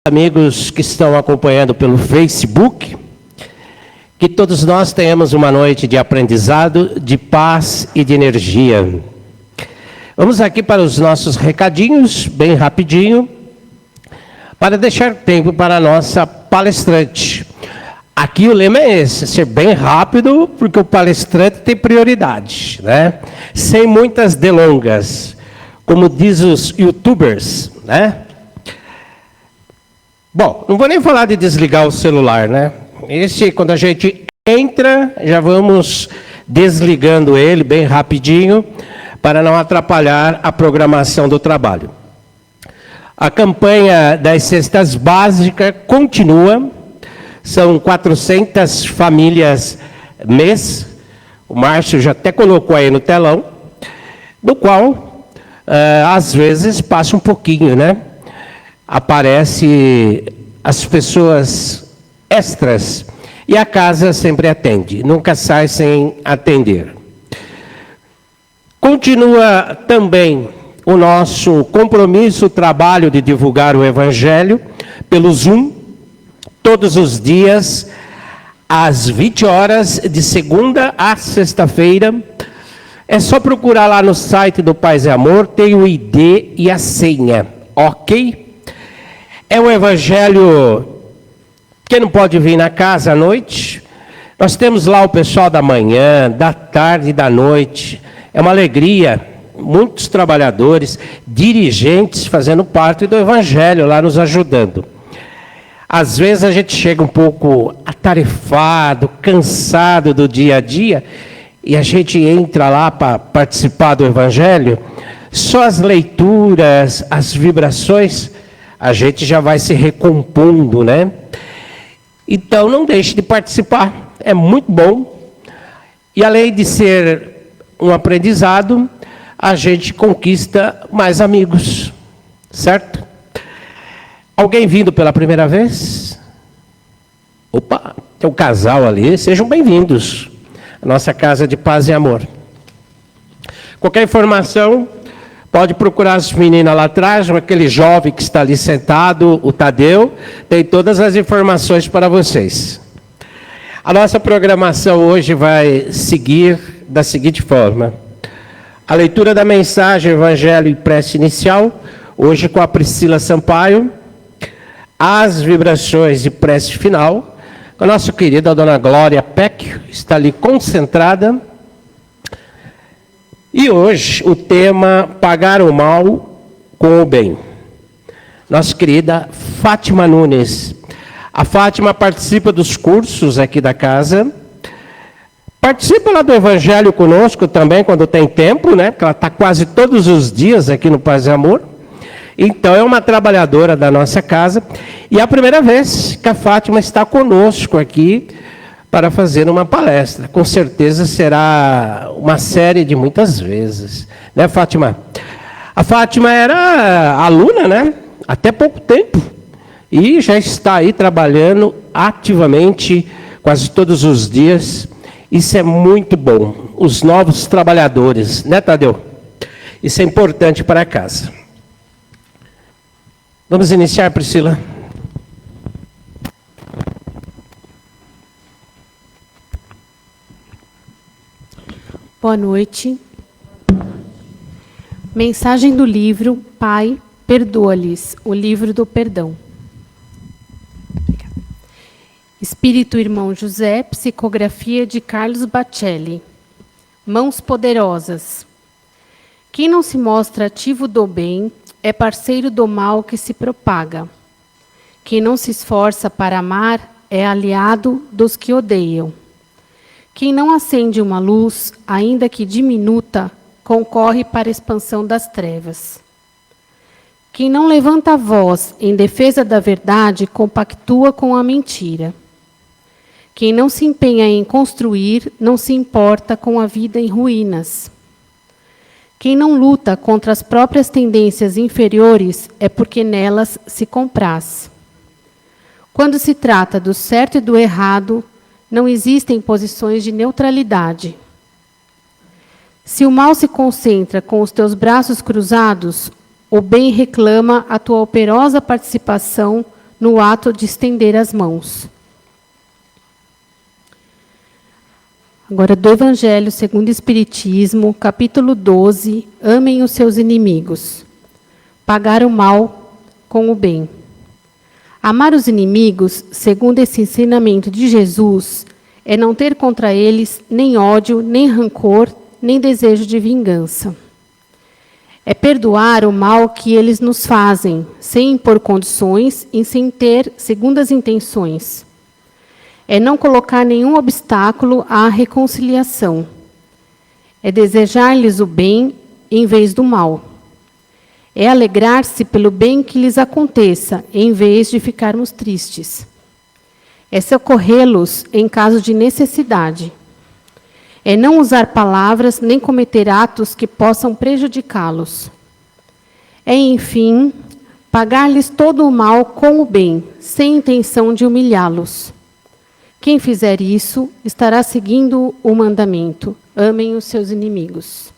Amigos que estão acompanhando pelo Facebook, que todos nós tenhamos uma noite de aprendizado, de paz e de energia. Vamos aqui para os nossos recadinhos, bem rapidinho, para deixar tempo para a nossa palestrante. Aqui o lema é esse, ser bem rápido, porque o palestrante tem prioridade, né? Sem muitas delongas, como diz os youtubers, né? Bom, não vou nem falar de desligar o celular, né? Esse, quando a gente entra, já vamos desligando ele bem rapidinho, para não atrapalhar a programação do trabalho. A campanha das cestas básicas continua, são 400 famílias mês, o Márcio já até colocou aí no telão, do qual, às vezes, passa um pouquinho, né? Aparece as pessoas extras e a casa sempre atende, nunca sai sem atender. Continua também o nosso compromisso, o trabalho de divulgar o Evangelho pelo Zoom, todos os dias, às 20 horas, de segunda a sexta-feira. É só procurar lá no site do Paz e Amor, tem o ID e a senha, ok? É um evangelho que não pode vir na casa à noite. Nós temos lá o pessoal da manhã, da tarde e da noite. É uma alegria, muitos trabalhadores, dirigentes fazendo parte do evangelho lá nos ajudando. Às vezes a gente chega um pouco atarefado, cansado do dia a dia, e a gente entra lá para participar do evangelho, só as leituras, as vibrações, a gente já vai se recompondo, né? Então, não deixe de participar, é muito bom. E além de ser um aprendizado, a gente conquista mais amigos, certo? Alguém vindo pela primeira vez? Opa, tem um casal ali, sejam bem-vindos à nossa casa de paz e amor. Qualquer informação, pode procurar as meninas lá atrás, aquele jovem que está ali sentado, o Tadeu, tem todas as informações para vocês. A nossa programação hoje vai seguir da seguinte forma. A leitura da mensagem, Evangelho e Prece Inicial, hoje com a Priscila Sampaio. As vibrações de prece final, com a nossa querida Dona Glória Peck, está ali concentrada. E hoje o tema pagar o mal com o bem. Nossa querida Fátima Nunes. A Fátima participa dos cursos aqui da casa. Participa lá do Evangelho conosco também, quando tem tempo, né? Porque ela está quase todos os dias aqui no Paz e Amor. Então é uma trabalhadora da nossa casa. E é a primeira vez que a Fátima está conosco aqui para fazer uma palestra. Com certeza será uma série de muitas vezes. Né, Fátima? A Fátima era aluna, né? Até pouco tempo. E já está aí trabalhando ativamente, quase todos os dias. Isso é muito bom. Os novos trabalhadores, né, Tadeu? Isso é importante para a casa. Vamos iniciar, Priscila? Boa noite. Mensagem do livro Pai, perdoa-lhes, o livro do perdão. Espírito Irmão José, psicografia de Carlos Bacelli. Mãos poderosas. Quem não se mostra ativo do bem é parceiro do mal que se propaga. Quem não se esforça para amar é aliado dos que odeiam. Quem não acende uma luz, ainda que diminuta, concorre para a expansão das trevas. Quem não levanta a voz em defesa da verdade, compactua com a mentira. Quem não se empenha em construir, não se importa com a vida em ruínas. Quem não luta contra as próprias tendências inferiores é porque nelas se compraz. Quando se trata do certo e do errado, não existem posições de neutralidade. Se o mal se concentra com os teus braços cruzados, o bem reclama a tua operosa participação no ato de estender as mãos. Agora, do Evangelho segundo o Espiritismo, capítulo 12, amem os seus inimigos. Pagar o mal com o bem. Amar os inimigos, segundo esse ensinamento de Jesus, é não ter contra eles nem ódio, nem rancor, nem desejo de vingança. É perdoar o mal que eles nos fazem, sem impor condições e sem ter segundas intenções. É não colocar nenhum obstáculo à reconciliação. É desejar-lhes o bem em vez do mal. É alegrar-se pelo bem que lhes aconteça, em vez de ficarmos tristes. É socorrê-los em caso de necessidade. É não usar palavras nem cometer atos que possam prejudicá-los. É, enfim, pagar-lhes todo o mal com o bem, sem intenção de humilhá-los. Quem fizer isso estará seguindo o mandamento: amem os seus inimigos.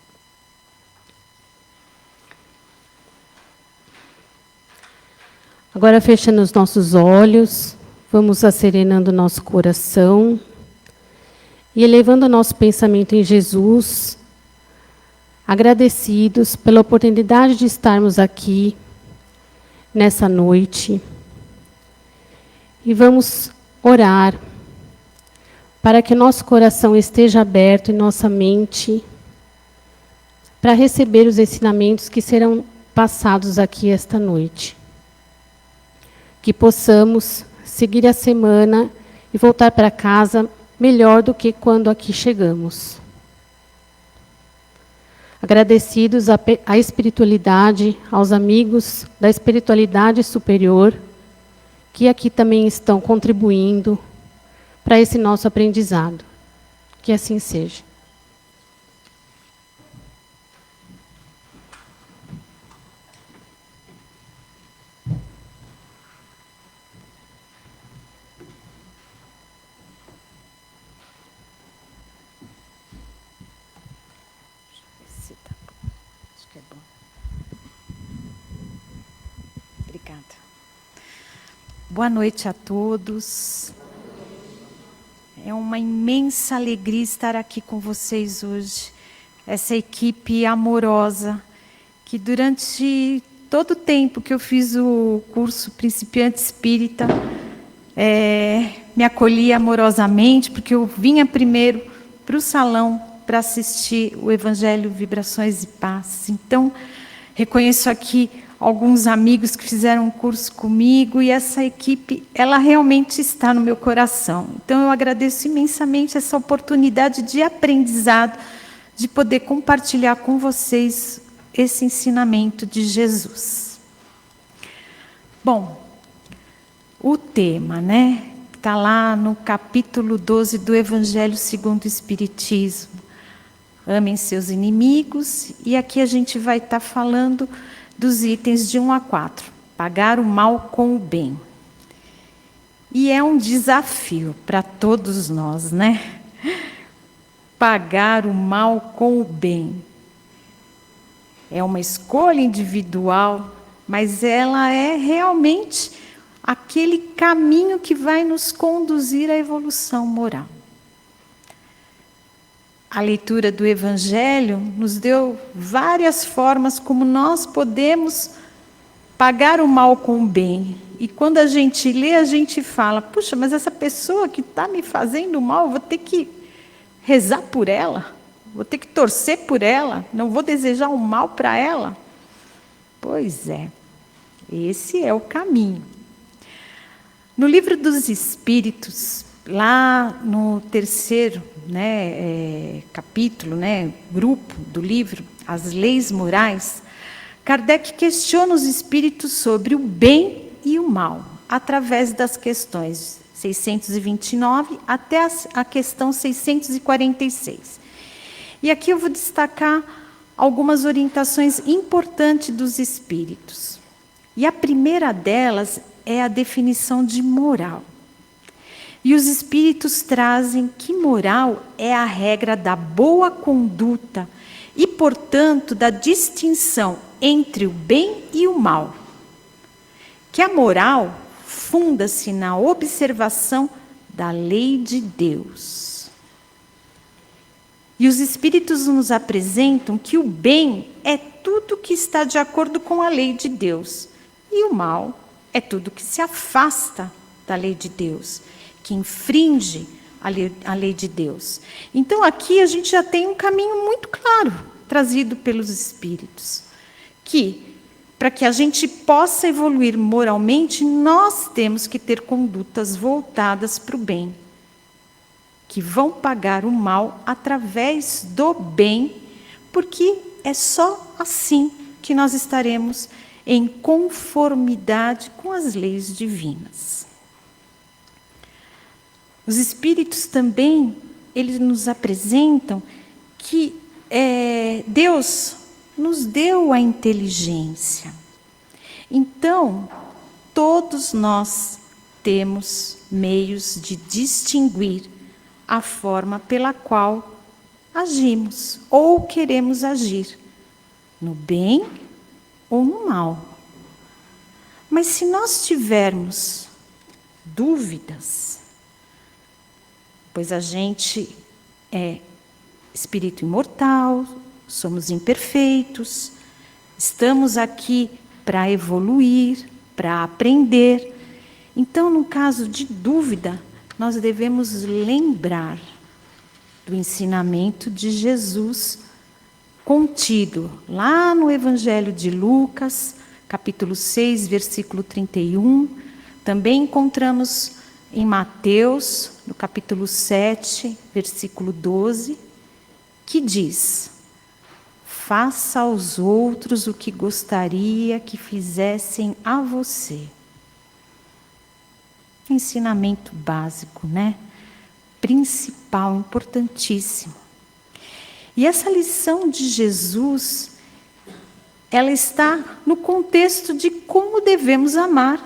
Agora, fechando os nossos olhos, vamos acerenando nosso coração e elevando o nosso pensamento em Jesus, agradecidos pela oportunidade de estarmos aqui nessa noite. E vamos orar para que nosso coração esteja aberto e nossa mente para receber os ensinamentos que serão passados aqui esta noite. Que possamos seguir a semana e voltar para casa melhor do que quando aqui chegamos. Agradecidos à espiritualidade, aos amigos da espiritualidade superior, que aqui também estão contribuindo para esse nosso aprendizado. Que assim seja. Obrigada. Boa noite a todos. É uma imensa alegria estar aqui com vocês hoje. Essa equipe amorosa, que durante todo o tempo que eu fiz o curso Principiante Espírita, me acolhia amorosamente, porque eu vinha primeiro para o salão para assistir o Evangelho Vibrações e Paz. Então, reconheço aqui alguns amigos que fizeram um curso comigo, e essa equipe, ela realmente está no meu coração. Então, eu agradeço imensamente essa oportunidade de aprendizado, de poder compartilhar com vocês esse ensinamento de Jesus. Bom, o tema, né? Está lá no capítulo 12 do Evangelho segundo o Espiritismo. Amem seus inimigos, e aqui a gente vai estar falando dos itens de 1 a 4. Pagar o mal com o bem. E é um desafio para todos nós, né? Pagar o mal com o bem. É uma escolha individual, mas ela é realmente aquele caminho que vai nos conduzir à evolução moral. A leitura do Evangelho nos deu várias formas como nós podemos pagar o mal com o bem. E quando a gente lê, a gente fala: puxa, mas essa pessoa que está me fazendo mal, eu vou ter que rezar por ela, vou ter que torcer por ela, não vou desejar o mal para ela. Pois é, esse é o caminho. No Livro dos Espíritos, lá no terceiro capítulo, grupo do livro, As Leis Morais, Kardec questiona os espíritos sobre o bem e o mal, através das questões 629 até a questão 646. E aqui eu vou destacar algumas orientações importantes dos espíritos. E a primeira delas é a definição de moral. E os espíritos trazem que moral é a regra da boa conduta e, portanto, da distinção entre o bem e o mal. Que a moral funda-se na observação da lei de Deus. E os Espíritos nos apresentam que o bem é tudo que está de acordo com a lei de Deus. E o mal é tudo que se afasta da lei de Deus, que infringe a lei de Deus. Então aqui a gente já tem um caminho muito claro, trazido pelos Espíritos, que para que a gente possa evoluir moralmente, nós temos que ter condutas voltadas para o bem, que vão pagar o mal através do bem, porque é só assim que nós estaremos em conformidade com as leis divinas. Os Espíritos também, eles nos apresentam que Deus nos deu a inteligência. Então, todos nós temos meios de distinguir a forma pela qual agimos ou queremos agir, no bem ou no mal. Mas se nós tivermos dúvidas, pois a gente é espírito imortal, somos imperfeitos, estamos aqui para evoluir, para aprender. Então, no caso de dúvida, nós devemos lembrar do ensinamento de Jesus contido lá no Evangelho de Lucas, capítulo 6, versículo 31. Também encontramos em Mateus, no capítulo 7, versículo 12, que diz: faça aos outros o que gostaria que fizessem a você. Ensinamento básico, né? Principal, importantíssimo. E essa lição de Jesus, ela está no contexto de como devemos amar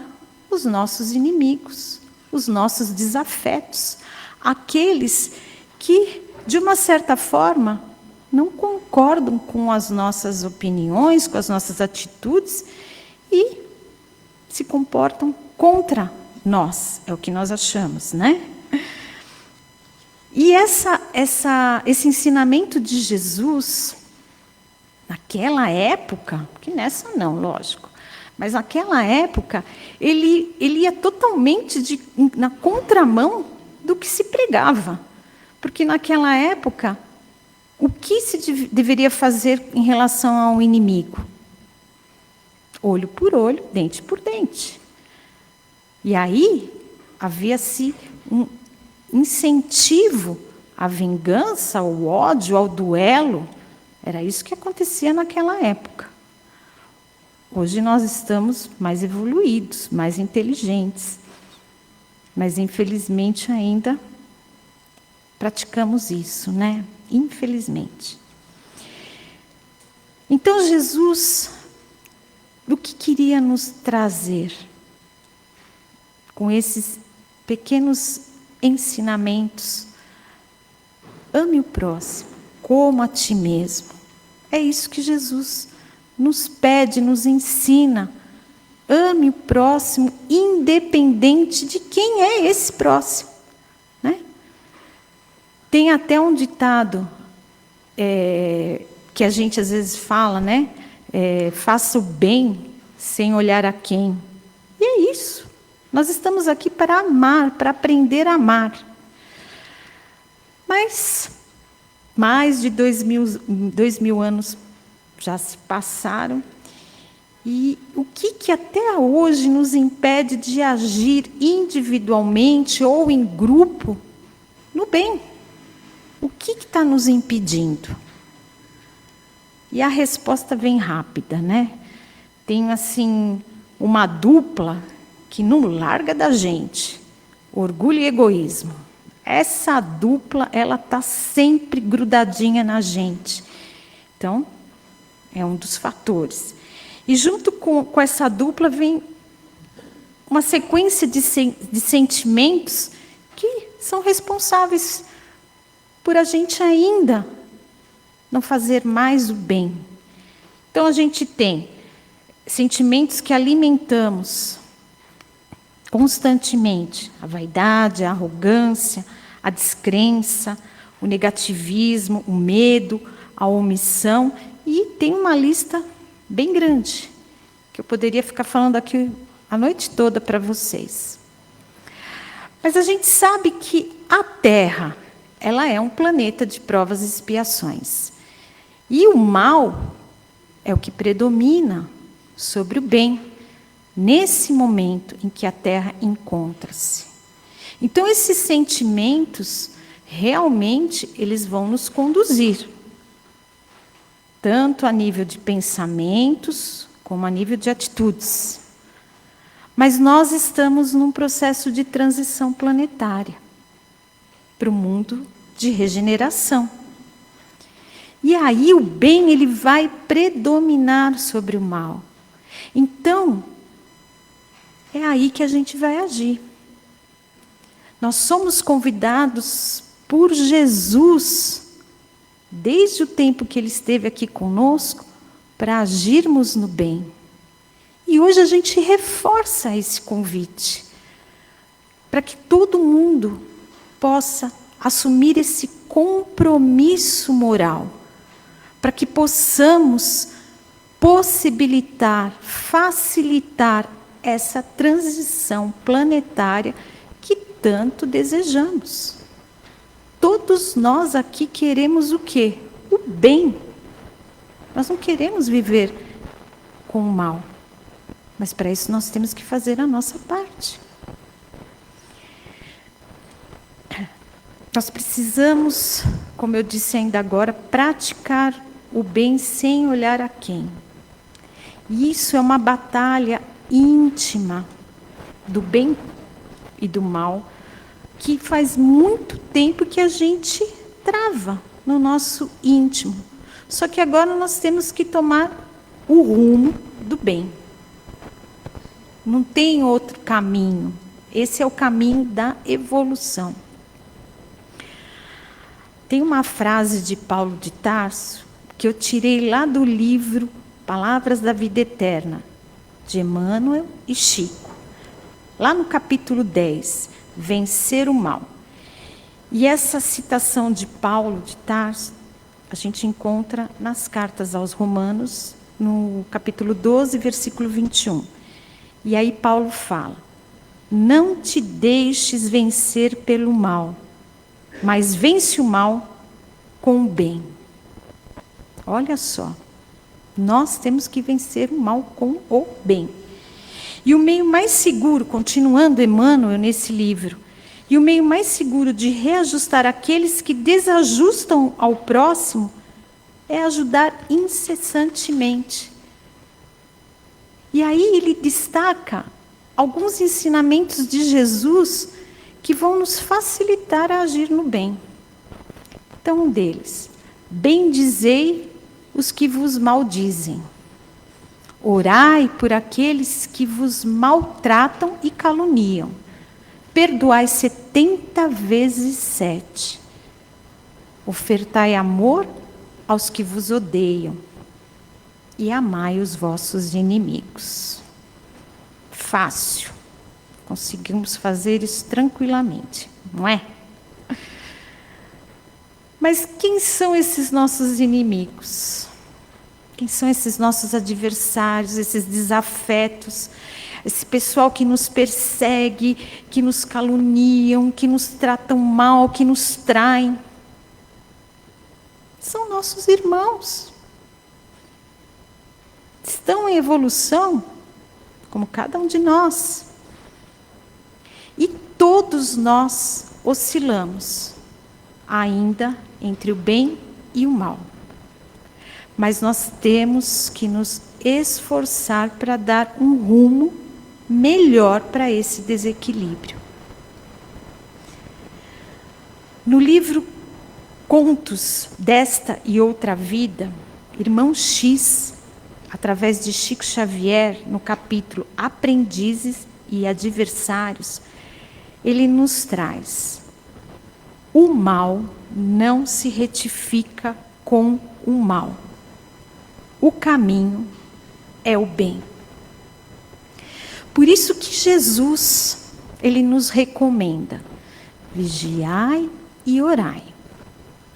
os nossos inimigos, os nossos desafetos, aqueles que, de uma certa forma, não concordam com as nossas opiniões, com as nossas atitudes e se comportam contra nós, é o que nós achamos, né? E esse ensinamento de Jesus, naquela época, que nessa não, lógico, mas naquela época, ele ia totalmente na contramão do que se pregava. Porque naquela época, o que se deveria fazer em relação ao inimigo? Olho por olho, dente por dente. E aí, havia-se um incentivo à vingança, ao ódio, ao duelo. Era isso que acontecia naquela época. Hoje nós estamos mais evoluídos, mais inteligentes. Mas, infelizmente, ainda praticamos isso, né? Infelizmente. Então, Jesus, o que queria nos trazer com esses pequenos ensinamentos? Ame o próximo como a ti mesmo. É isso que Jesus nos pede, nos ensina. Ame o próximo, independente de quem é esse próximo, né? Tem até um ditado que a gente às vezes fala, né? Faça o bem sem olhar a quem. E é isso. Nós estamos aqui para amar, para aprender a amar. Mas mais de 2000 anos já se passaram. E o que até hoje nos impede de agir individualmente ou em grupo no bem? O que está nos impedindo? E a resposta vem rápida, né? Tem assim uma dupla que não larga da gente: orgulho e egoísmo. Essa dupla, ela está sempre grudadinha na gente. Então, é um dos fatores. E junto com essa dupla vem uma sequência de sentimentos que são responsáveis por a gente ainda não fazer mais o bem. Então, a gente tem sentimentos que alimentamos constantemente a vaidade, a arrogância, a descrença, o negativismo, o medo, a omissão, e tem uma lista bem grande, que eu poderia ficar falando aqui a noite toda para vocês. Mas a gente sabe que a Terra, ela é um planeta de provas e expiações. E o mal é o que predomina sobre o bem, nesse momento em que a Terra encontra-se. Então, esses sentimentos, realmente, eles vão nos conduzir, tanto a nível de pensamentos, como a nível de atitudes. Mas nós estamos num processo de transição planetária para o mundo de regeneração. E aí o bem ele vai predominar sobre o mal. Então, é aí que a gente vai agir. Nós somos convidados por Jesus, desde o tempo que ele esteve aqui conosco, para agirmos no bem. E hoje a gente reforça esse convite, para que todo mundo possa assumir esse compromisso moral, para que possamos possibilitar, facilitar essa transição planetária que tanto desejamos. Todos nós aqui queremos o quê? O bem. Nós não queremos viver com o mal. Mas para isso nós temos que fazer a nossa parte. Nós precisamos, como eu disse ainda agora, praticar o bem sem olhar a quem. E isso é uma batalha íntima do bem e do mal, que faz muito tempo que a gente trava no nosso íntimo. Só que agora nós temos que tomar o rumo do bem. Não tem outro caminho. Esse é o caminho da evolução. Tem uma frase de Paulo de Tarso que eu tirei lá do livro Palavras da Vida Eterna, de Emmanuel e Chico. Lá no capítulo 10, Vencer o Mal. E essa citação de Paulo de Tarso, a gente encontra nas cartas aos Romanos, no capítulo 12, versículo 21. E aí Paulo fala: não te deixes vencer pelo mal, mas vence o mal com o bem. Olha só, nós temos que vencer o mal com o bem. E o meio mais seguro, continuando Emmanuel nesse livro, e o meio mais seguro de reajustar aqueles que desajustam ao próximo é ajudar incessantemente. E aí ele destaca alguns ensinamentos de Jesus que vão nos facilitar a agir no bem. Então, um deles: bendizei os que vos maldizem. Orai por aqueles que vos maltratam e caluniam. Perdoai 70 vezes 7. Ofertai amor aos que vos odeiam. E amai os vossos inimigos. Fácil. Conseguimos fazer isso tranquilamente, não é? Mas quem são esses nossos inimigos? Quem são esses nossos adversários, esses desafetos? Esse pessoal que nos persegue, que nos caluniam, que nos tratam mal, que nos traem. São nossos irmãos. Estão em evolução, como cada um de nós. E todos nós oscilamos, ainda entre o bem e o mal. Mas nós temos que nos esforçar para dar um rumo melhor para esse desequilíbrio. No livro Contos desta e Outra Vida, Irmão X, através de Chico Xavier, no capítulo Aprendizes e Adversários, ele nos traz: o mal não se retifica com o mal. O caminho é o bem. Por isso que Jesus, ele nos recomenda: vigiai e orai.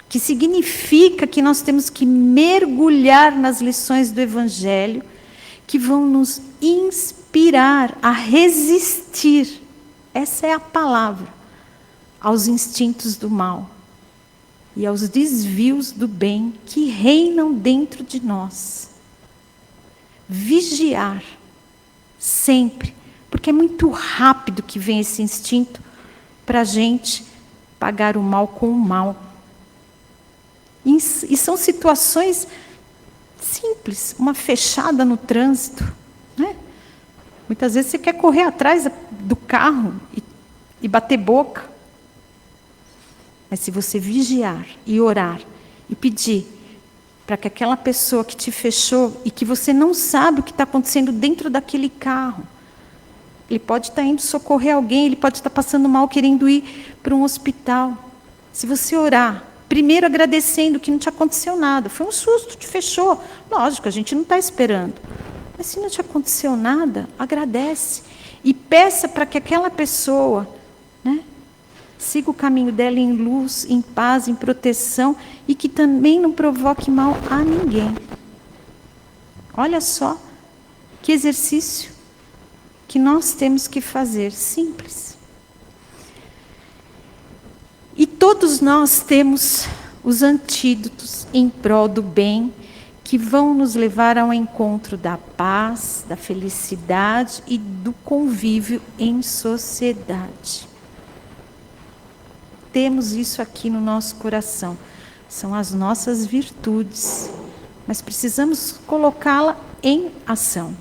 Que significa que nós temos que mergulhar nas lições do Evangelho, que vão nos inspirar a resistir, essa é a palavra, aos instintos do mal e aos desvios do bem que reinam dentro de nós. Vigiar, sempre, porque é muito rápido que vem esse instinto para a gente pagar o mal com o mal. E são situações simples, uma fechada no trânsito, né? Muitas vezes você quer correr atrás do carro e bater boca. Mas se você vigiar e orar e pedir para que aquela pessoa que te fechou e que você não sabe o que está acontecendo dentro daquele carro, ele pode estar indo socorrer alguém, ele pode estar passando mal, querendo ir para um hospital. Se você orar, primeiro agradecendo que não te aconteceu nada, foi um susto, te fechou. Lógico, a gente não está esperando. Mas se não te aconteceu nada, agradece. E peça para que aquela pessoa, né, siga o caminho dela em luz, em paz, em proteção, e que também não provoque mal a ninguém. Olha só que exercício que nós temos que fazer, simples. E todos nós temos os antídotos em prol do bem, que vão nos levar ao encontro da paz, da felicidade e do convívio em sociedade. Temos isso aqui no nosso coração. São as nossas virtudes, mas precisamos colocá-la em ação.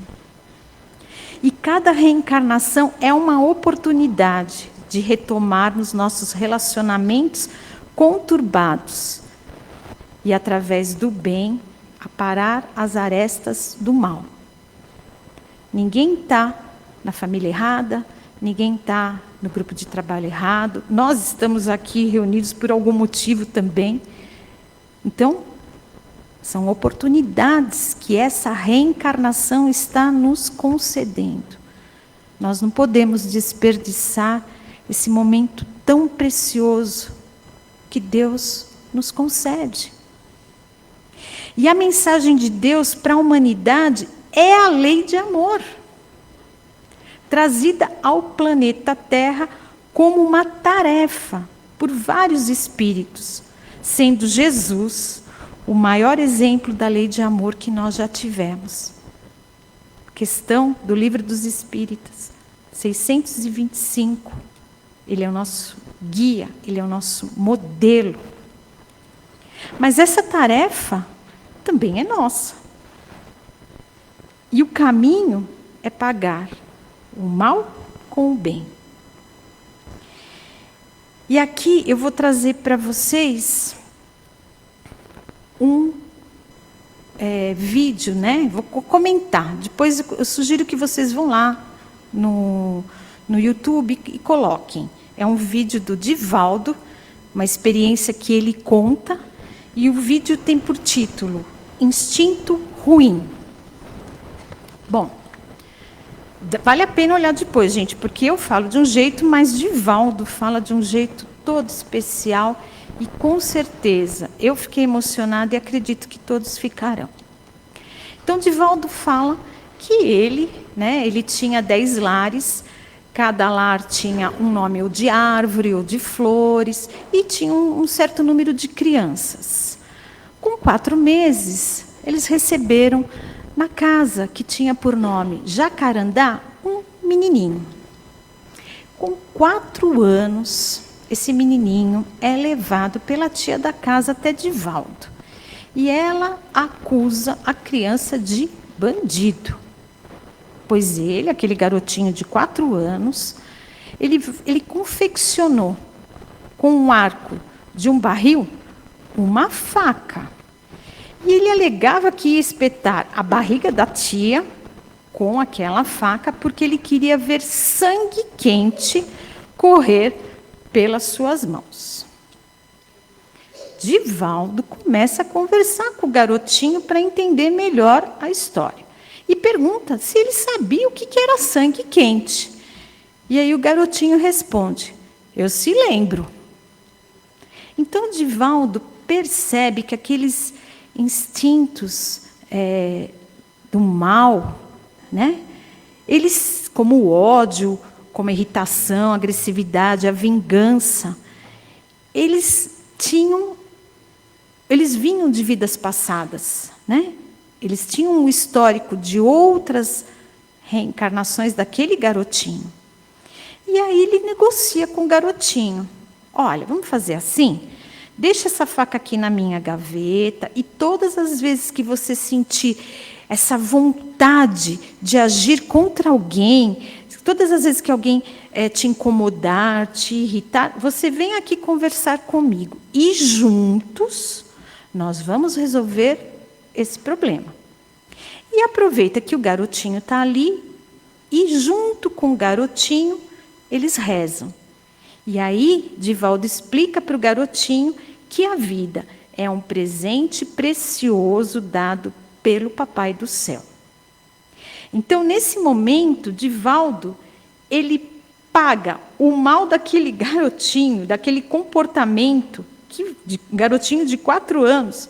E cada reencarnação é uma oportunidade de retomar nos nossos relacionamentos conturbados e, através do bem, aparar as arestas do mal. Ninguém está na família errada, ninguém está no grupo de trabalho errado. Nós estamos aqui reunidos por algum motivo também. Então, são oportunidades que essa reencarnação está nos concedendo. Nós não podemos desperdiçar esse momento tão precioso que Deus nos concede. E a mensagem de Deus para a humanidade é a lei de amor, trazida ao planeta Terra como uma tarefa por vários espíritos, sendo Jesus o maior exemplo da lei de amor que nós já tivemos. Questão do Livro dos Espíritos, 625. Ele é o nosso guia, ele é o nosso modelo. Mas essa tarefa também é nossa. E o caminho é pagar o mal com o bem. E aqui eu vou trazer para vocês um vídeo, né? Vou comentar. Depois eu sugiro que vocês vão lá no YouTube e coloquem. É um vídeo do Divaldo, uma experiência que ele conta, e o vídeo tem por título Instinto Ruim. Bom, vale a pena olhar depois, gente, porque eu falo de um jeito, mas Divaldo fala de um jeito todo especial, e com certeza eu fiquei emocionada e acredito que todos ficarão. Então, Divaldo fala que ele tinha 10 lares, cada lar tinha um nome ou de árvore ou de flores, e tinha um certo número de crianças. Com 4 meses, eles receberam na casa que tinha por nome Jacarandá um menininho. Com 4 anos, esse menininho é levado pela tia da casa até Divaldo. E ela acusa a criança de bandido. Pois ele, aquele garotinho de 4 anos, ele confeccionou com um arco de um barril uma faca. E ele alegava que ia espetar a barriga da tia com aquela faca, porque ele queria ver sangue quente correr pelas suas mãos. Divaldo começa a conversar com o garotinho para entender melhor a história. E pergunta se ele sabia o que era sangue quente. E aí o garotinho responde: eu se lembro. Então Divaldo percebe que aqueles instintos do mal, né? Eles, como o ódio, como a irritação, a agressividade, a vingança, eles vinham de vidas passadas, né? Eles tinham um histórico de outras reencarnações daquele garotinho. E aí ele negocia com o garotinho. Olha, vamos fazer assim? Deixa essa faca aqui na minha gaveta e todas as vezes que você sentir essa vontade de agir contra alguém, todas as vezes que alguém te incomodar, te irritar, você vem aqui conversar comigo. E juntos nós vamos resolver esse problema. E aproveita que o garotinho está ali e junto com o garotinho eles rezam. E aí Divaldo explica para o garotinho que a vida é um presente precioso dado pelo Papai do Céu. Então, nesse momento, Divaldo, ele paga o mal daquele garotinho, daquele comportamento, garotinho de 4 anos,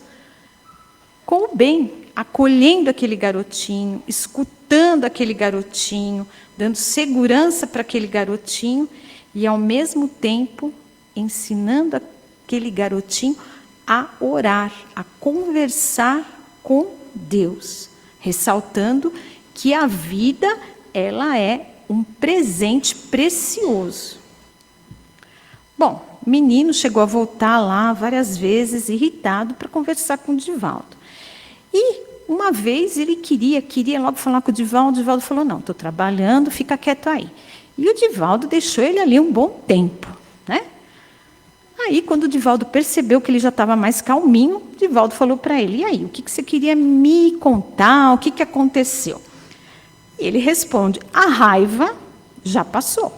com o bem, acolhendo aquele garotinho, escutando aquele garotinho, dando segurança para aquele garotinho e, ao mesmo tempo, ensinando aquele garotinho a orar, a conversar com Deus, ressaltando que a vida, ela é um presente precioso. Bom, o menino chegou a voltar lá várias vezes, irritado, para conversar com o Divaldo. E uma vez ele queria logo falar com o Divaldo falou: não, estou trabalhando, fica quieto aí. E o Divaldo deixou ele ali um bom tempo, né? Aí, quando o Divaldo percebeu que ele já estava mais calminho, o Divaldo falou para ele: e aí, o que você queria me contar? O que aconteceu? E ele responde: a raiva já passou.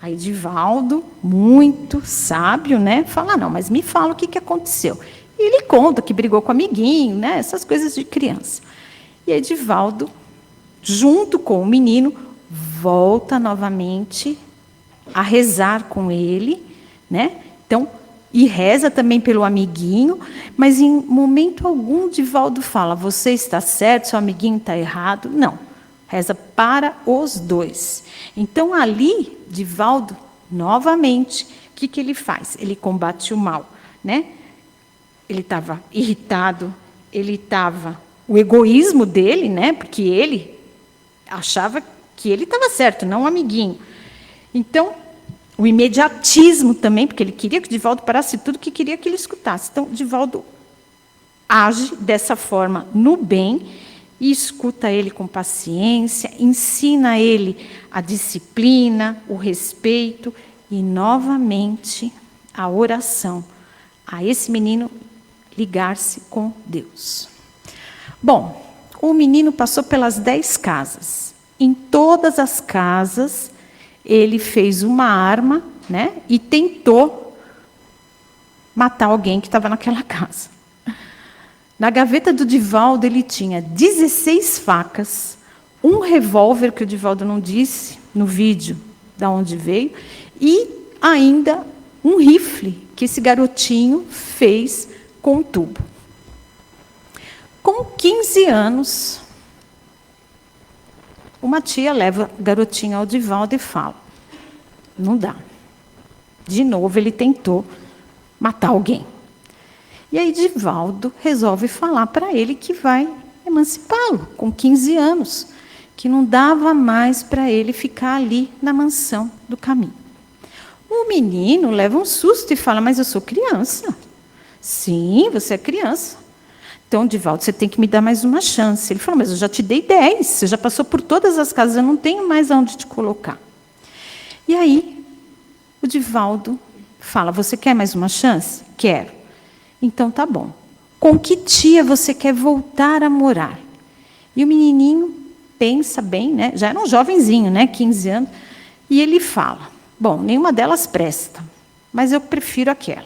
Aí Divaldo, muito sábio, né, fala: não, mas me fala o que aconteceu. E ele conta que brigou com o amiguinho, né, essas coisas de criança. E aí Divaldo, junto com o menino, volta novamente a rezar com ele, né? Então, e reza também pelo amiguinho, mas em momento algum Divaldo fala: você está certo, seu amiguinho está errado. Não, reza para os dois. Então, ali, Divaldo, novamente, o que ele faz? Ele combate o mal, né? Ele estava irritado, o egoísmo dele, né? Porque ele achava que ele estava certo, não o amiguinho. Então, o imediatismo também, porque ele queria que o Divaldo parasse tudo que queria que ele escutasse. Então, Divaldo age dessa forma no bem e escuta ele com paciência, ensina ele a disciplina, o respeito e, novamente, a oração. A esse menino ligar-se com Deus. Bom, o menino passou pelas 10 casas. Em todas as casas, ele fez uma arma, né, e tentou matar alguém que estava naquela casa. Na gaveta do Divaldo, ele tinha 16 facas, um revólver, que o Divaldo não disse no vídeo de onde veio, e ainda um rifle que esse garotinho fez com um tubo. Com 15 anos, uma tia leva o garotinho ao Divaldo e fala: não dá. De novo ele tentou matar alguém. E aí Divaldo resolve falar para ele que vai emancipá-lo com 15 anos, que não dava mais para ele ficar ali na mansão do caminho. O menino leva um susto e fala: mas eu sou criança. Sim, você é criança. Então, Divaldo, você tem que me dar mais uma chance. Ele falou: mas eu já te dei 10, você já passou por todas as casas, eu não tenho mais aonde te colocar. E aí, o Divaldo fala: você quer mais uma chance? Quero. Então, tá bom. Com que tia você quer voltar a morar? E o menininho pensa bem, né? Já era um jovenzinho, né? 15 anos. E ele fala: bom, nenhuma delas presta, mas eu prefiro aquela.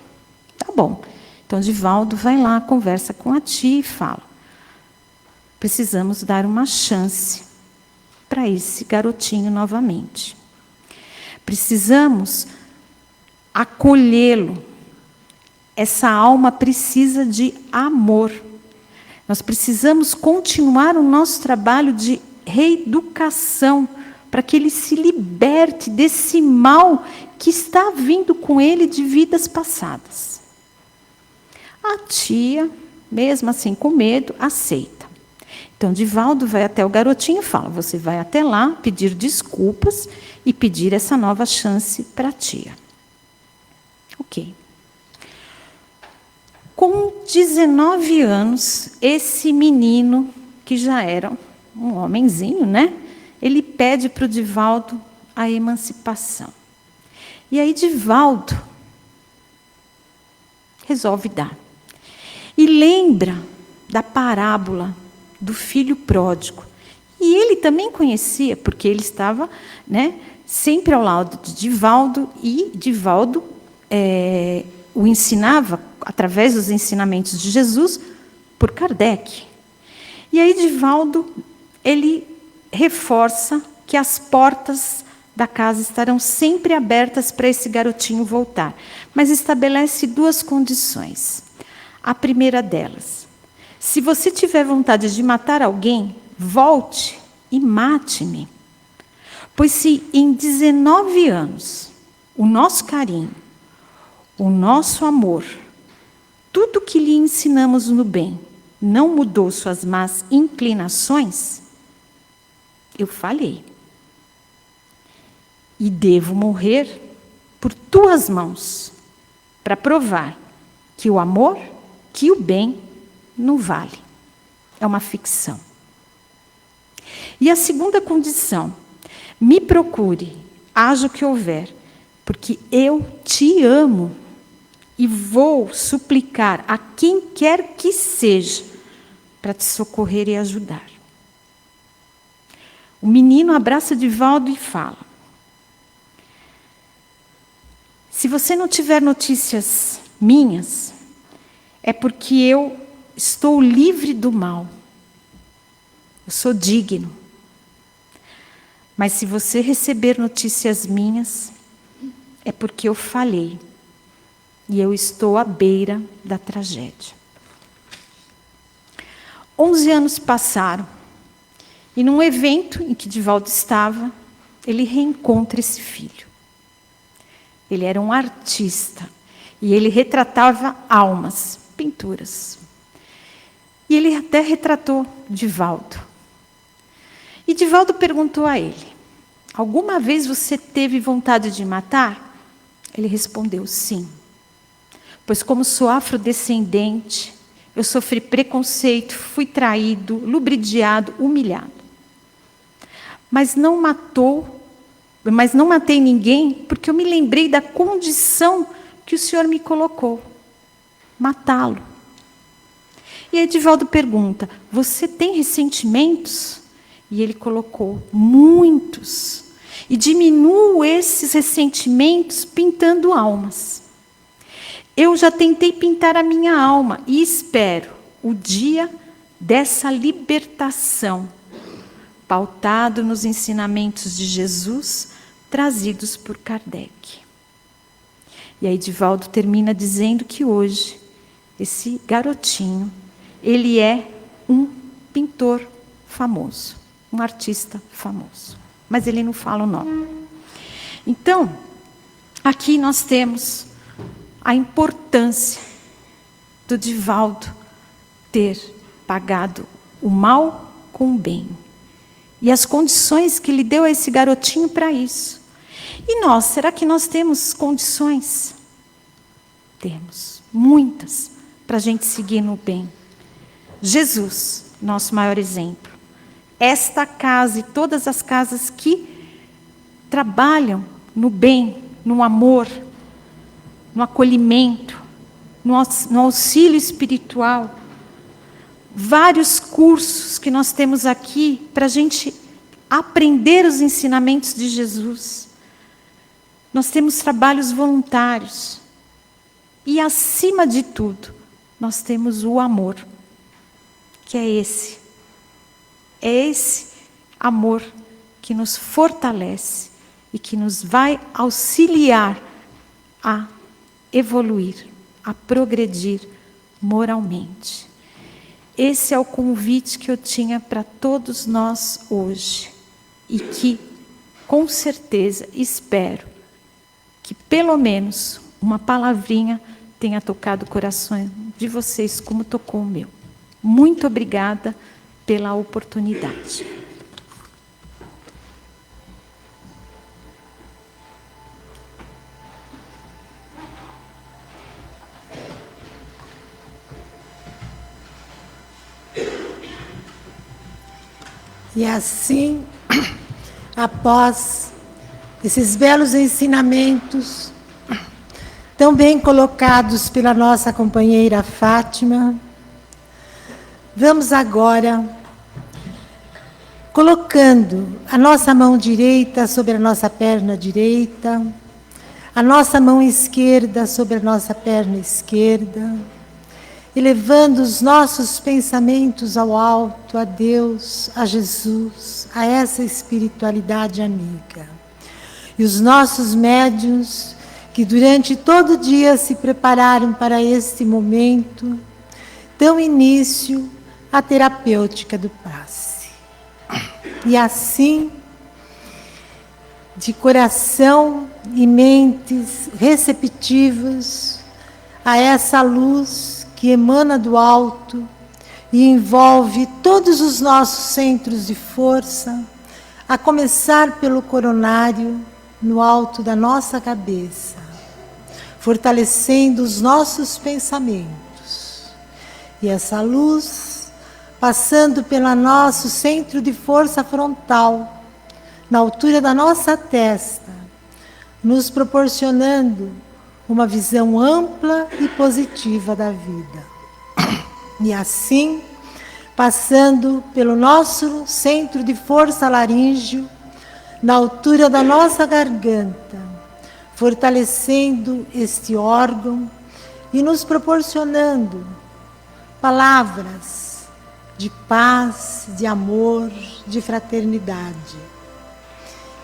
Tá bom. Então, Divaldo vai lá, conversa com a tia e fala: precisamos dar uma chance para esse garotinho novamente. Precisamos acolhê-lo. Essa alma precisa de amor. Nós precisamos continuar o nosso trabalho de reeducação, para que ele se liberte desse mal que está vindo com ele de vidas passadas. A tia, mesmo assim com medo, aceita. Então, Divaldo vai até o garotinho e fala: você vai até lá pedir desculpas e pedir essa nova chance para a tia. Ok. Com 19 anos, esse menino, que já era um homenzinho, né? Ele pede para o Divaldo a emancipação. E aí Divaldo resolve dar. E lembra da parábola do filho pródigo. E ele também conhecia, porque ele estava, né, sempre ao lado de Divaldo, e Divaldo o ensinava, através dos ensinamentos de Jesus, por Kardec. E aí Divaldo, ele reforça que as portas da casa estarão sempre abertas para esse garotinho voltar, mas estabelece 2 condições. A primeira delas: se você tiver vontade de matar alguém, volte e mate-me. Pois se em 19 anos o nosso carinho, o nosso amor, tudo que lhe ensinamos no bem, não mudou suas más inclinações, eu falhei. E devo morrer por tuas mãos, para provar que o amor, que o bem, não vale. É uma ficção. E a segunda condição: me procure, haja o que houver, porque eu te amo e vou suplicar a quem quer que seja para te socorrer e ajudar. O menino abraça Divaldo e fala: se você não tiver notícias minhas, é porque eu estou livre do mal. Eu sou digno. Mas se você receber notícias minhas, é porque eu falhei. E eu estou à beira da tragédia. 11 anos passaram. E num evento em que Divaldo estava, ele reencontra esse filho. Ele era um artista. E ele retratava almas, pinturas. E ele até retratou Divaldo. E Divaldo perguntou a ele: alguma vez você teve vontade de matar? Ele respondeu: sim. Pois como sou afrodescendente, eu sofri preconceito, fui traído, lubridiado, humilhado. Mas não matei ninguém, porque eu me lembrei da condição que o Senhor me colocou: matá-lo. E aí Divaldo pergunta: você tem ressentimentos? E ele colocou: muitos. E diminuo esses ressentimentos pintando almas. Eu já tentei pintar a minha alma e espero o dia dessa libertação, pautado nos ensinamentos de Jesus, trazidos por Kardec. E aí Divaldo termina dizendo que hoje, esse garotinho, ele é um pintor famoso, um artista famoso. Mas ele não fala o nome. Então, aqui nós temos a importância do Divaldo ter pagado o mal com o bem. E as condições que ele deu a esse garotinho para isso. E nós, será que nós temos condições? Temos, muitas, para a gente seguir no bem. Jesus, nosso maior exemplo. Esta casa e todas as casas que trabalham no bem, no amor, no acolhimento, no auxílio espiritual. Vários cursos que nós temos aqui para a gente aprender os ensinamentos de Jesus. Nós temos trabalhos voluntários. E, acima de tudo, nós temos o amor, que é esse. É esse amor que nos fortalece e que nos vai auxiliar a evoluir, a progredir moralmente. Esse é o convite que eu tinha para todos nós hoje e que, com certeza, espero que pelo menos uma palavrinha tenha tocado o coração de vocês como tocou o meu. Muito obrigada pela oportunidade. E assim, após esses belos ensinamentos, tão bem colocados pela nossa companheira Fátima, vamos agora colocando a nossa mão direita sobre a nossa perna direita, a nossa mão esquerda sobre a nossa perna esquerda, elevando os nossos pensamentos ao alto, a Deus, a Jesus, a essa espiritualidade amiga. E os nossos médiuns, que durante todo o dia se prepararam para este momento, dão início à terapêutica do passe. E assim, de coração e mentes receptivos a essa luz que emana do alto e envolve todos os nossos centros de força, a começar pelo coronário, no alto da nossa cabeça, fortalecendo os nossos pensamentos. E essa luz, passando pelo nosso centro de força frontal, na altura da nossa testa, nos proporcionando uma visão ampla e positiva da vida. E assim, passando pelo nosso centro de força laríngeo, na altura da nossa garganta, fortalecendo este órgão e nos proporcionando palavras de paz, de amor, de fraternidade.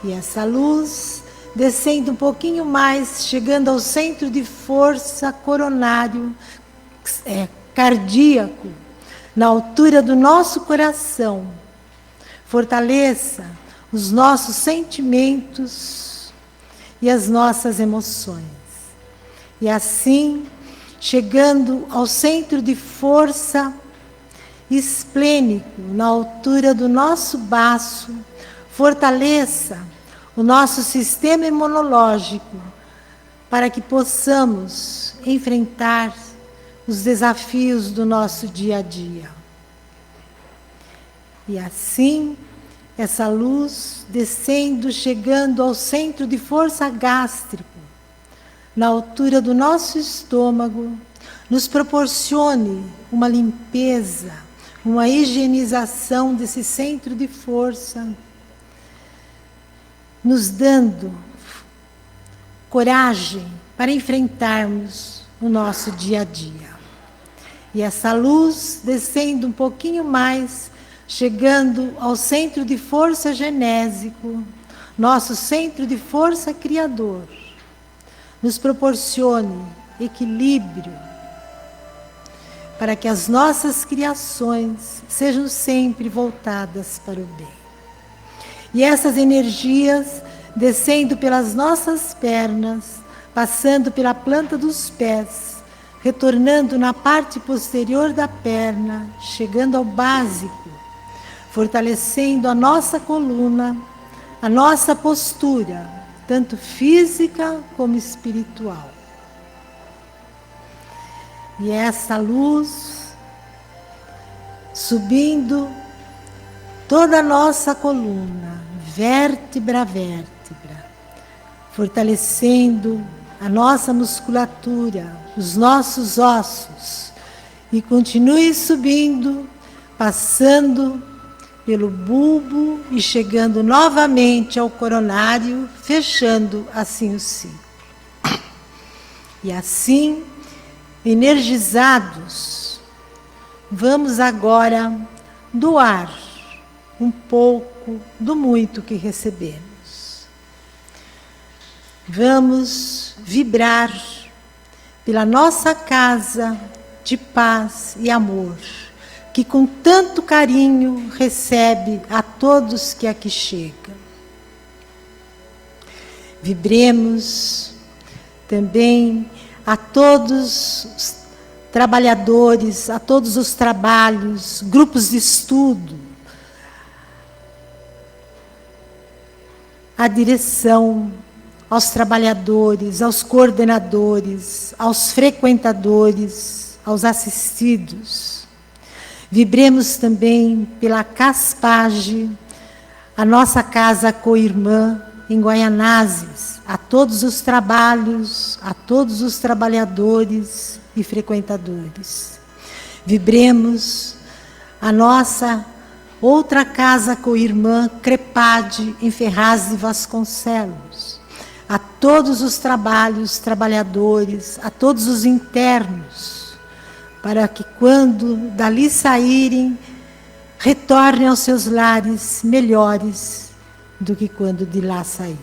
E essa luz, descendo um pouquinho mais, chegando ao centro de força coronário, cardíaco, na altura do nosso coração, fortaleça os nossos sentimentos e as nossas emoções. E assim, chegando ao centro de força esplênico, na altura do nosso baço, fortaleça o nosso sistema imunológico para que possamos enfrentar os desafios do nosso dia a dia. E assim, essa luz descendo, chegando ao centro de força gástrico, na altura do nosso estômago, nos proporcione uma limpeza, uma higienização desse centro de força, nos dando coragem para enfrentarmos o nosso dia a dia. E essa luz descendo um pouquinho mais, chegando ao centro de força genésico, nosso centro de força criador, nos proporcione equilíbrio para que as nossas criações sejam sempre voltadas para o bem. E essas energias descendo pelas nossas pernas, passando pela planta dos pés, retornando na parte posterior da perna, chegando ao básico, fortalecendo a nossa coluna, a nossa postura, tanto física como espiritual. E essa luz subindo toda a nossa coluna, vértebra a vértebra, fortalecendo a nossa musculatura, os nossos ossos, e continue subindo, passando pelo bulbo e chegando novamente ao coronário, fechando assim o ciclo. E assim, energizados, vamos agora doar um pouco do muito que recebemos. Vamos vibrar pela nossa casa de paz e amor, que com tanto carinho recebe a todos que aqui chegam. Vibremos também a todos os trabalhadores, a todos os trabalhos, grupos de estudo, a direção, aos trabalhadores, aos coordenadores, aos frequentadores, aos assistidos. Vibremos também pela Caspage, a nossa casa co-irmã em Guaianazes, a todos os trabalhos, a todos os trabalhadores e frequentadores. Vibremos a nossa outra casa co-irmã Crepade em Ferraz de Vasconcelos, a todos os trabalhos, trabalhadores, a todos os internos, para que quando dali saírem, retornem aos seus lares melhores do que quando de lá saíram.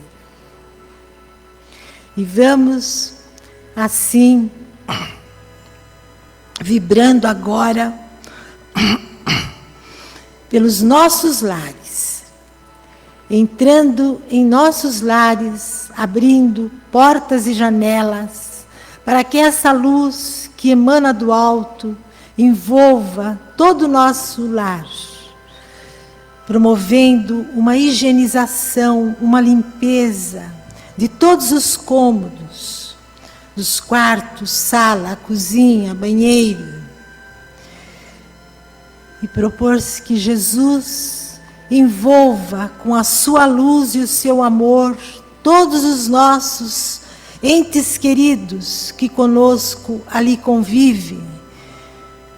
E vamos assim, vibrando agora pelos nossos lares, entrando em nossos lares, abrindo portas e janelas, para que essa luz que emana do alto envolva todo o nosso lar, promovendo uma higienização, uma limpeza de todos os cômodos, dos quartos, sala, cozinha, banheiro, e propor-se que Jesus envolva com a sua luz e o seu amor todos os nossos entes queridos que conosco ali convivem,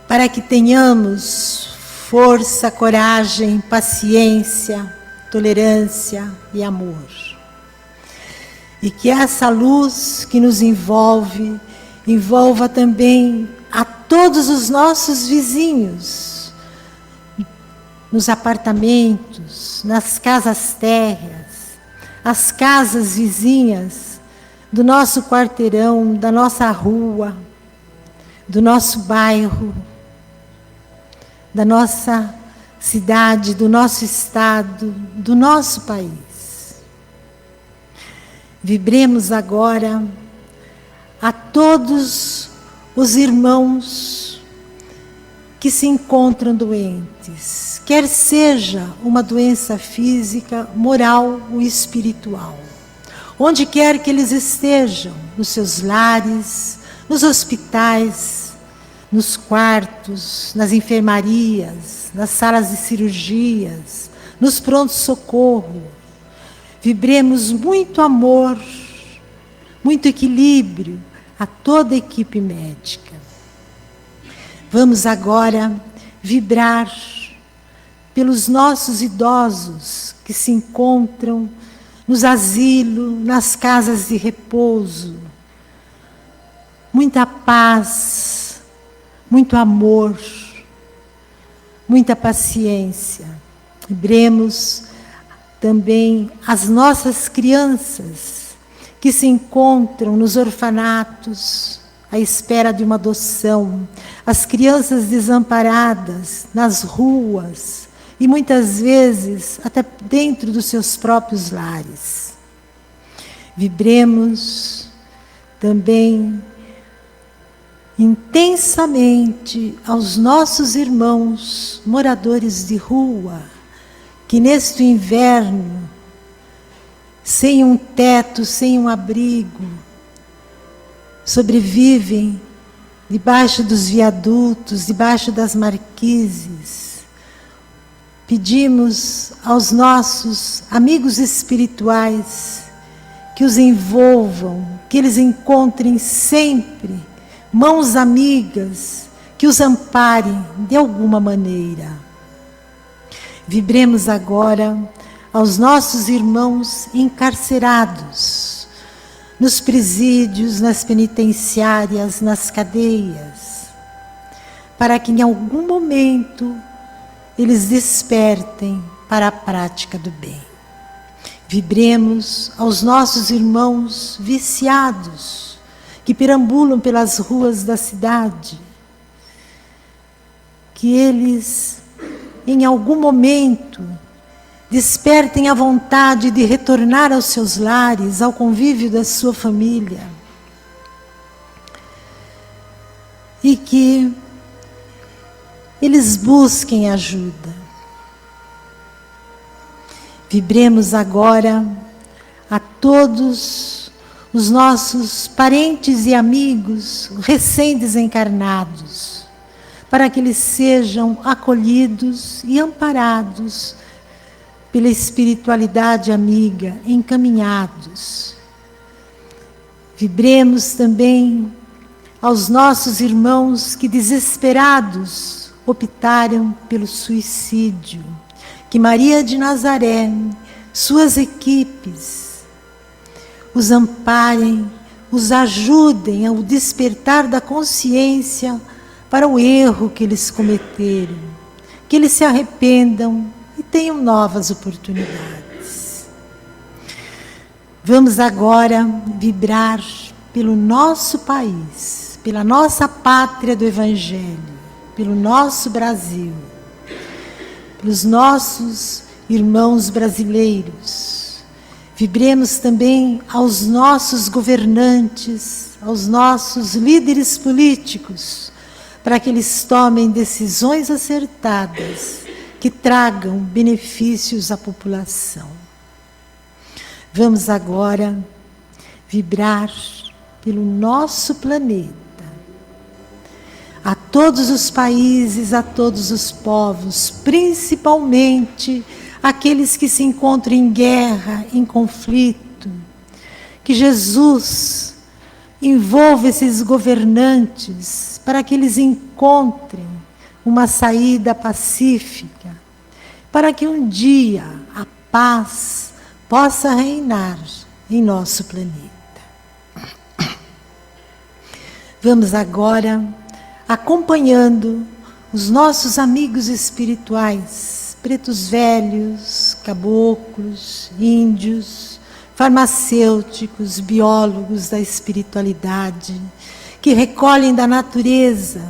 para que tenhamos força, coragem, paciência, tolerância e amor. E que essa luz que nos envolve, envolva também a todos os nossos vizinhos, nos apartamentos, nas casas térreas, as casas vizinhas do nosso quarteirão, da nossa rua, do nosso bairro, da nossa cidade, do nosso estado, do nosso país. Vibremos agora a todos os irmãos que se encontram doentes, quer seja uma doença física, moral ou espiritual. Onde quer que eles estejam, nos seus lares, nos hospitais, nos quartos, nas enfermarias, nas salas de cirurgias, nos prontos-socorro. Vibremos muito amor, muito equilíbrio a toda a equipe médica. Vamos agora vibrar pelos nossos idosos que se encontram nos asilos, nas casas de repouso. Muita paz, muito amor, muita paciência. Vibremos também as nossas crianças que se encontram nos orfanatos, à espera de uma adoção, as crianças desamparadas nas ruas e muitas vezes até dentro dos seus próprios lares. Vibremos também intensamente aos nossos irmãos moradores de rua, que neste inverno, sem um teto, sem um abrigo, sobrevivem debaixo dos viadutos, debaixo das marquises. Pedimos aos nossos amigos espirituais que os envolvam, que eles encontrem sempre mãos amigas, que os amparem de alguma maneira. Vibremos agora aos nossos irmãos encarcerados, nos presídios, nas penitenciárias, nas cadeias, para que em algum momento eles despertem para a prática do bem. Vibremos aos nossos irmãos viciados que perambulam pelas ruas da cidade. Que eles, em algum momento, despertem a vontade de retornar aos seus lares, ao convívio da sua família. E que eles busquem ajuda. Vibremos agora a todos os nossos parentes e amigos recém-desencarnados, para que eles sejam acolhidos e amparados pela espiritualidade amiga, encaminhados. Vibremos também aos nossos irmãos que, desesperados, optaram pelo suicídio. Que Maria de Nazaré, suas equipes, os amparem, os ajudem ao despertar da consciência para o erro que eles cometeram. Que eles se arrependam e tenham novas oportunidades. Vamos agora vibrar pelo nosso país, pela nossa pátria do Evangelho, pelo nosso Brasil, pelos nossos irmãos brasileiros. Vibremos também aos nossos governantes, aos nossos líderes políticos, para que eles tomem decisões acertadas, que tragam benefícios à população. Vamos agora vibrar pelo nosso planeta, a todos os países, a todos os povos, principalmente aqueles que se encontram em guerra, em conflito. Que Jesus envolva esses governantes para que eles encontrem uma saída pacífica, para que um dia a paz possa reinar em nosso planeta. Vamos agora acompanhando os nossos amigos espirituais, pretos velhos, caboclos, índios, farmacêuticos, biólogos da espiritualidade, que recolhem da natureza,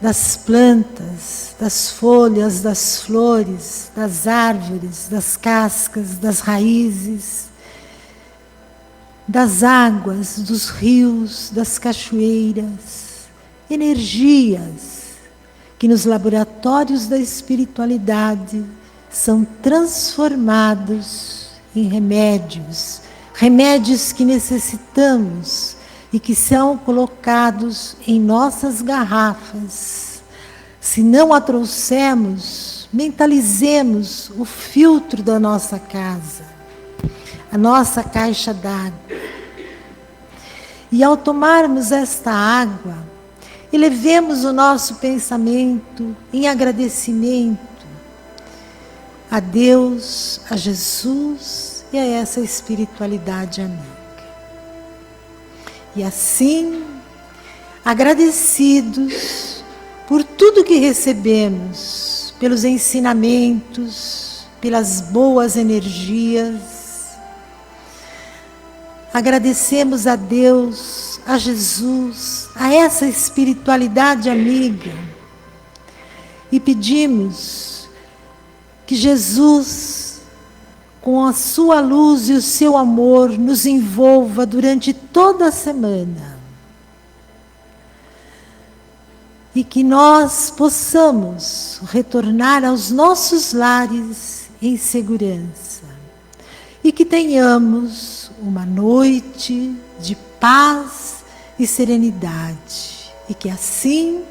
das plantas, das folhas, das flores, das árvores, das cascas, das raízes, das águas, dos rios, das cachoeiras, energias que nos laboratórios da espiritualidade são transformados em remédios, remédios que necessitamos e que são colocados em nossas garrafas. Se não a trouxermos, mentalizemos o filtro da nossa casa, a nossa caixa d'água. E ao tomarmos esta água, elevemos o nosso pensamento em agradecimento a Deus, a Jesus e a essa espiritualidade amiga. E assim, agradecidos por tudo que recebemos, pelos ensinamentos, pelas boas energias, agradecemos a Deus, a Jesus, a essa espiritualidade amiga e pedimos que Jesus, com a sua luz e o seu amor, nos envolva durante toda a semana e que nós possamos retornar aos nossos lares em segurança e que tenhamos uma noite de paz e serenidade e que assim,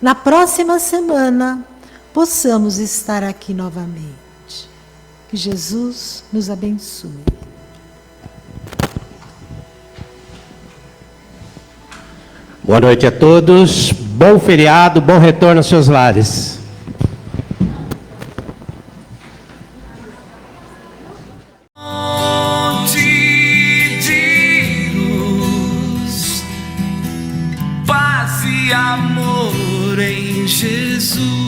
na próxima semana, possamos estar aqui novamente. Que Jesus nos abençoe. Boa noite a todos, bom feriado, bom retorno aos seus lares. Amor em Jesus.